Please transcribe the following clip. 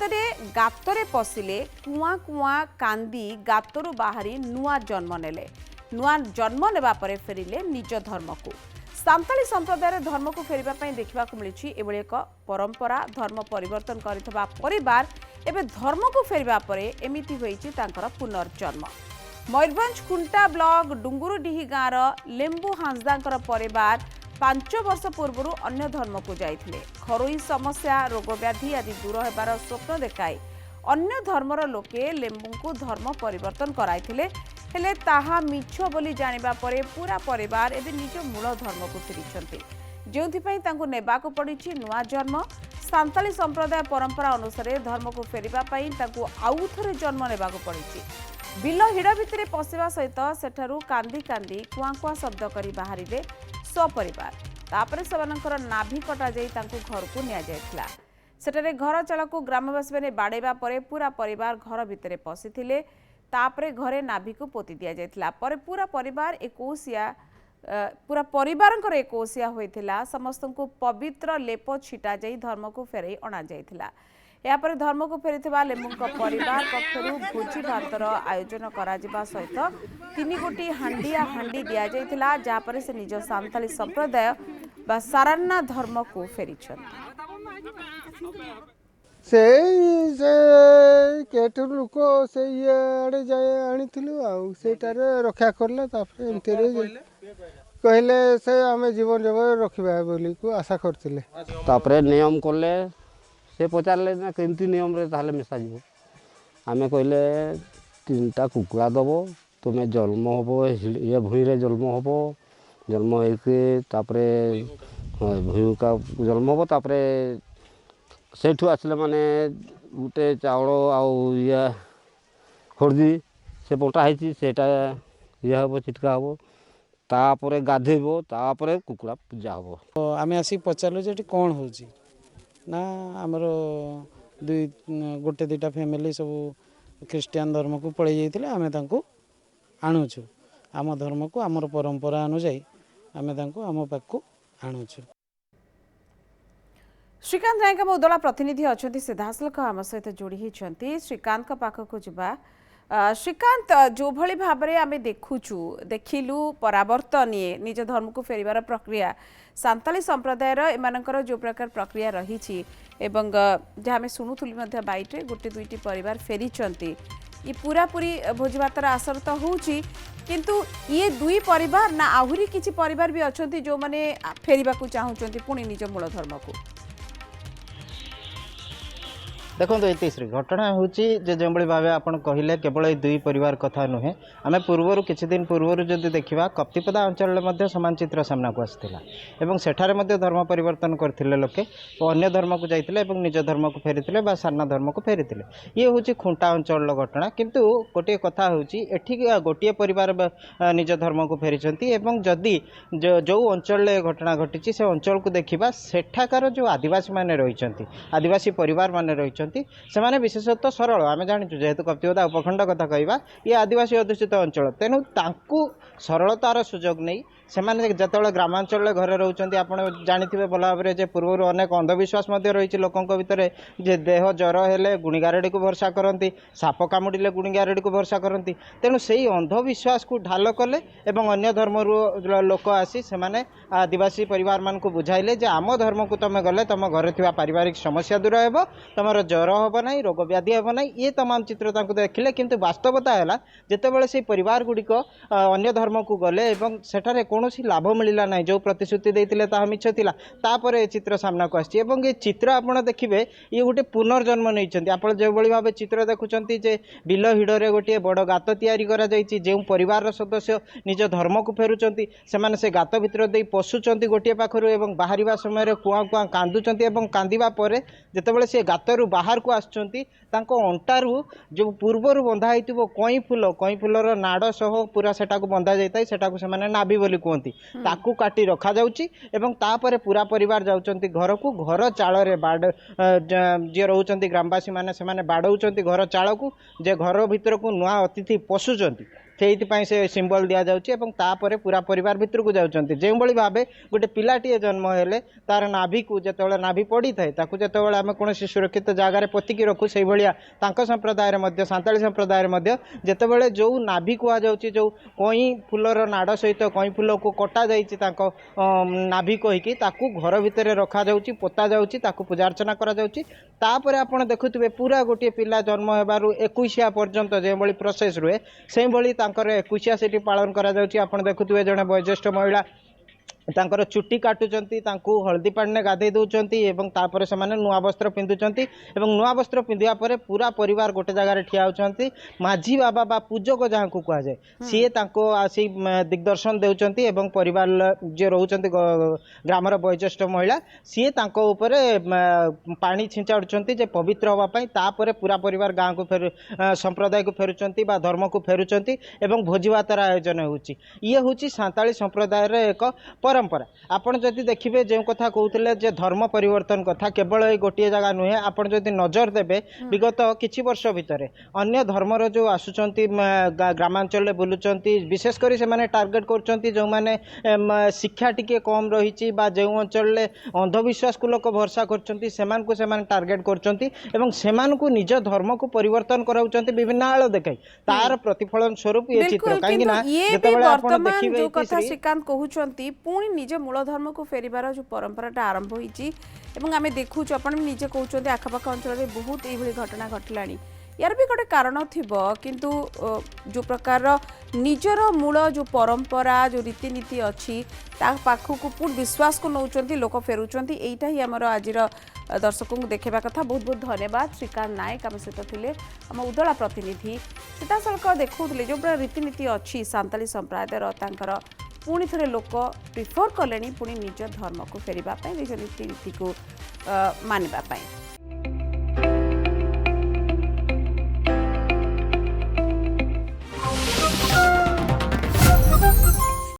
ପ୍ରକୃତରେ ଗାତରେ ପଶିଲେ କୁଆଁ କୁଆଁ କାନ୍ଦି ଗାତରୁ ବାହାରି ନୂଆ ଜନ୍ମ ନେଲେ। ନୂଆ ଜନ୍ମ ନେବା ପରେ ଫେରିଲେ ନିଜ ଧର୍ମକୁ। ସାନ୍ତାଳୀ ସମ୍ପ୍ରଦାୟର ଧର୍ମକୁ ଫେରିବା ପାଇଁ ଦେଖିବାକୁ ମିଳିଛି ଏଭଳି ଏକ ପରମ୍ପରା। ଧର୍ମ ପରିବର୍ତ୍ତନ କରିଥିବା ପରିବାର ଏବେ ଧର୍ମକୁ ଫେରିବା ପରେ ଏମିତି ହୋଇଛି ତାଙ୍କର ପୁନର୍ଜନ୍ମ। ମୟୂରଭଞ୍ଜ ଖୁଣ୍ଟା ବ୍ଲକ ଡୁଙ୍ଗୁରୁଡିହି ଗାଁର ଲେମ୍ବୁ ହାଁସଦାଙ୍କର ପରିବାର 5 ବର୍ଷ ପୂର୍ବରୁ ଅନ୍ୟ ଧର୍ମକୁ ଯାଇଥିଲେ। ଘରୋଇ ସମସ୍ୟା ରୋଗ ବ୍ୟାଧି ଆଦି ଦୂର ହେବାର ସ୍ୱପ୍ନ ଦେଖାଇ ଅନ୍ୟ ଧର୍ମର ଲୋକେ ଲେମ୍ବୁଙ୍କୁ ଧର୍ମ ପରିବର୍ତ୍ତନ କରାଇଥିଲେ। ହେଲେ ତାହା ମିଛ ବୋଲି ଜାଣିବା ପରେ ପୁରା ପରିବାର ଏବେ ନିଜ ମୂଳ ଧର୍ମକୁ ଫେରିଛନ୍ତି, ଯେଉଁଥିପାଇଁ ତାଙ୍କୁ ନେବାକୁ ପଡ଼ିଛି ନୂଆ ଜନ୍ମ। ସାନ୍ତାଳୀ ସମ୍ପ୍ରଦାୟ ପରମ୍ପରା ଅନୁସାରେ ଧର୍ମକୁ ଫେରିବା ପାଇଁ ତାଙ୍କୁ ଆଉ ଥରେ ଜନ୍ମ ନେବାକୁ ପଡ଼ିଛି। ବିଲ ହିଡ଼ ଭିତରେ ପଶିବା ସହିତ ସେଠାରୁ କାନ୍ଦି କାନ୍ଦି କୁଆଁ କୁଆଁ ଶବ୍ଦ କରି ବାହାରିଲେ ସପରିବାର। ତାପରେ ସେମାନଙ୍କର ନାଭି କଟାଯାଇ ତାଙ୍କୁ ଘରକୁ ନିଆଯାଇଥିଲା। ସେଠାରେ ଘର ଚାଳକୁ ଗ୍ରାମବାସୀମାନେ ବାଡ଼େଇବା ପରେ ପୁରା ପରିବାର ଘର ଭିତରେ ପଶିଥିଲେ। ତାପରେ ଘରେ ନାଭିକୁ ପୋତି ଦିଆଯାଇଥିଲା। ପରେ ପୁରା ପରିବାରଙ୍କର ଏକୋଇଶିଆ ହୋଇଥିଲା। ସମସ୍ତଙ୍କୁ ପବିତ୍ର ଲେପ ଛିଟା ଯାଇ ଧର୍ମକୁ ଫେରାଇ ଅଣାଯାଇଥିଲା। ଏହାପରେ ଧର୍ମକୁ ଫେରିଥିବା ଲେମ୍ବୁଙ୍କ ପରିବାର ପକ୍ଷରୁ ଭୋଜି ଭାତର ଆୟୋଜନ କରାଯିବା ସହିତ 3 ଗୋଟି ହାଣ୍ଡି ଦିଆଯାଇଥିଲା, ଯାହାପରେ ସେ ନିଜ ସାନ୍ତାଳୀ ସମ୍ପ୍ରଦାୟ ବା ସାରାନ୍ନା ଧର୍ମକୁ ଫେରିଛନ୍ତି। से केटू लोक से ये आड़े जाए आनीलु आटार रक्षा करला कहले से आम जीवन जब रखा बोली को आशा करते नियम कले से पचारे ना कमी नियम ताले मिसा जीव आम कहले 3टा कुकुड़ा दब तुम्हें जन्म हम ये भूई जन्म हम जन्म होपरे भूई का जन्म हम तापर सेठू आसले माने गोटे चाउल आए हलदी से बंटा होटा ये हम छिटका हम तापर गाधेब तापर कुकुड़ा पूजा हम। आम आसिक पचारू जे कौन हो ना आमर गोटे 2टा फैमिली सब ख्रीस्टियान धर्म को पड़े जाते आम आणुचु आम धर्म को आमर परंपरा अनुजाई आम आम पाक आणुचु। श्रीकांत नायक आम उदला प्रतिनिधि अच्छा सीधासलख आम सहित जोड़ी होती। श्रीकांत पाखक जा श्रीकांत जो भली भाव में आम देखिलु परावर्तन ये निज धर्म को फेरिबार प्रक्रिया सान्ताली संप्रदायर एमानकर जो प्रकार प्रक्रिया रही जहाँ आम शुणुलु बाइटे गोटे 2टी परिवार फेरी ये पूरा पूरी भोजभातर आसर तो होची किंतु ये 2 परिवार ना आहुरी किसी परिवार भी अच्छा जो मैंने फेरिबा को चाहूँगी पुणी निज मूल धर्म को। देखो इतिश्री घटना हूँ जो भाव आप कहले केवल ये 2 परिवार कथा नुहे आम पूर्वर किछि दिन पूर्वर जदि देखा कप्तिपदा अंचल समान चित्र सामना को आसाला और सेठारे धर्म परिवर्तन करते लोके अन्य धर्म को जाते निज धर्म को फेरी सान्ना धर्म को फेरी ये हूँ खुंटा अंचल घटना किंतु गोटे कथा हूँ गोटे परिवार निज धर्म को फेरी जदि जो अंचल घटना घटी से अंचल को देखा सेठाकार जो आदिवासी माने रही आदिवासी परिवार माने रही से विशेषतः सरल आम जाचु जेहेतु कप्तिपदा उपखंड कथा कहवा ये आदिवासी अध्युषित अंचल तेणु सरलतार सुजोग नहीं सेमाने जतले ग्रामांचल घरे रोचंती आपण जानिथिबे भल भाव में पूर्वर अनेक अंधविश्वास रही लोकों भितर जे देह ज्वर हेले गुणिगारेडी को भरसा करती साप कामुड़िले गुणिगारेडी को भरसा करती तेणु से अंधविश्वास को ढाल कले एवं अन्य धर्म लोक आसी सेमाने आदिवासी परिवार मान को बुझाइले जे आम धर्म को तुम गले तुम घर थिबा पारिवारिक समस्या दूर हेबो तुमर ज्वर हेब ना रोग व्याधि हेब ना ये तमाम चित्र देखिले किंतु वास्तवता है जितेबाला से परिवार गुड़िक अन्य धर्म को गले एवं सेठारे कौन लाभ मिलला ना जो प्रतिश्रुति देते मिछ थिला तापर ये चित्र सामना को आसी ये चित्र आपड़ देखिए ये गोटे पुनर्जन्म नहीं आप जो भाव चित्र देखुं जे बिल हिड़े गोटे बड़ गात तैयारी करा जायछि जो परिवार सदस्य निज धर्म को फेरुचंती सेमाने से गात भितर दे पशुचंती गोटे पाखरु एवं बाहरिबा समय कुआं कुआं कांदुचंती एवं कांदिबा परे जेतेबेले से गातरु बाहर को आसुचंती तांको अंटारू जो पूर्वर बंधा होइतिबो कई फूलर नाड़ सह पूरा सेटा को बंधा जाइताय सेटा को सेमाने नाभि बोली कहती ताकू काटी रखा जाउची एवं तापर पूरा परिवार जाउचंती घर को घर चाल रे बाड़ जे रहउचंती ग्रामवासी माने सेमाने बाड़उचंती घर चाल को जे घर भीतर को नुआ अतिथि पशुचंती ସେଇଥିପାଇଁ ସେ ସିମ୍ବଲ ଦିଆଯାଉଛି ଏବଂ ତାପରେ ପୁରା ପରିବାର ଭିତରକୁ ଯାଉଛନ୍ତି। ଯେଉଁଭଳି ଭାବେ ଗୋଟେ ପିଲାଟିଏ ଜନ୍ମ ହେଲେ ତାର ନାଭିକୁ ଯେତେବେଳେ ନାଭି ପଡ଼ିଥାଏ ତାକୁ ଯେତେବେଳେ ଆମେ କୌଣସି ସୁରକ୍ଷିତ ଜାଗାରେ ପୋତିକି ରଖୁ, ସେଇଭଳିଆ ତାଙ୍କ ସମ୍ପ୍ରଦାୟରେ ମଧ୍ୟ ସାନ୍ତାଳୀ ସମ୍ପ୍ରଦାୟରେ ମଧ୍ୟ ଯେତେବେଳେ ଯେଉଁ ନାଭି କୁହାଯାଉଛି, ଯେଉଁ କଇଁ ଫୁଲର ନାଡ଼ ସହିତ କଇଁ ଫୁଲକୁ କଟାଯାଇଛି ତାଙ୍କ ନାଭି କହିକି, ତାକୁ ଘର ଭିତରେ ରଖାଯାଉଛି, ପୋତା ଯାଉଛି, ତାକୁ ପୂଜା ଅର୍ଚ୍ଚନା କରାଯାଉଛି। ତାପରେ ଆପଣ ଦେଖୁଥିବେ ପୁରା ଗୋଟିଏ ପିଲା ଜନ୍ମ ହେବାରୁ 21 ପର୍ଯ୍ୟନ୍ତ ଯେଉଁଭଳି ପ୍ରୋସେସ୍ ରୁହେ ସେଇଭଳି ତାଙ୍କର 21 ସେଠି ପାଳନ କରାଯାଉଛି। ଆପଣ ଦେଖୁଥିବେ ଜଣେ ବୟୋଜ୍ୟେଷ୍ଠ ମହିଳା ତାଙ୍କର ଚୁଟି କାଟୁଛନ୍ତି, ତାଙ୍କୁ ହଳଦୀ ପାଣିରେ ଗାଧେଇ ଦେଉଛନ୍ତି ଏବଂ ତାପରେ ସେମାନେ ନୂଆ ବସ୍ତ୍ର ପିନ୍ଧୁଛନ୍ତି ଏବଂ ନୂଆ ବସ୍ତ୍ର ପିନ୍ଧିବା ପରେ ପୁରା ପରିବାର ଗୋଟେ ଜାଗାରେ ଠିଆ ହେଉଛନ୍ତି। ମାଝୀ ବାବା ବା ପୂଜକ ଯାହାକୁ କୁହାଯାଏ ସିଏ ତାଙ୍କୁ ଆସି ଦିଗଦର୍ଶନ ଦେଉଛନ୍ତି ଏବଂ ପରିବାର ଯିଏ ରହୁଛନ୍ତି ଗ୍ରାମର ବୟୋଜ୍ୟେଷ୍ଠ ମହିଳା ସିଏ ତାଙ୍କ ଉପରେ ପାଣି ଛିଞ୍ଚାଡୁଛନ୍ତି ଯେ ପବିତ୍ର ହେବା ପାଇଁ। ତାପରେ ପୁରା ପରିବାର ଗାଁକୁ ସମ୍ପ୍ରଦାୟକୁ ଫେରୁଛନ୍ତି ବା ଧର୍ମକୁ ଫେରୁଛନ୍ତି ଏବଂ ଭୋଜି ଭାତର ଆୟୋଜନ ହେଉଛି। ଇଏ ହେଉଛି ସାନ୍ତାଳୀ ସମ୍ପ୍ରଦାୟର ଏକ परंपरा। आपण जदि देखिए जो कथा कहते जे धर्म परिवर्तन कथा केवल ये गोटे जगह नुहे, आपण जदि नजर देबे विगत किछि वर्ष भितर अन्य धर्मर जो आसुचंती ग्रामांचल बुलुचंती विशेषकर से माने टार्गेट करचंती जो माने शिक्षा टिके कम रही जो अंचल अंधविश्वास को लोक भरसा करचंती सेमान को टार्गेट करचंती एवं सेमान को निज धर्म को परिवर्तन कराउचंती विभिन्न आळ देखाई तार प्रतिफलन स्वरूप ये चित्र कहीं ना जेतेबेले आपण देखिबे जो कथा श्रीकांत कहउचंती पुणी निज मूल धर्म को फेरिबार जो परंपराटा आरंभ होईची एवं आमे देखुच आपण निजे कहउचंती आखपाख अंचल रे बहुत एभली घटना घटलानी। यार भी गोटे कारण थिबो किंतु जो प्रकार निजर मूल जो परंपरा जो रीतिनीति अच्छी ता पाखु को पूर्ण विश्वास को नौचंती लोक फेरुचंती एटा ही हमर आजिर दर्शकों को देखा कथा। बहुत बहुत धन्यवाद श्रीकांत नायक आम सहित थिले आम उदला प्रतिनिधि सीधा सड़क देखुले जो रीतिनीति अच्छी सान्ताली संप्रदायर तांकर पुणी थे लोक प्रिफर कले पुणी निज धर्म को फेरिबा निज रीतिनीति को मानिबा।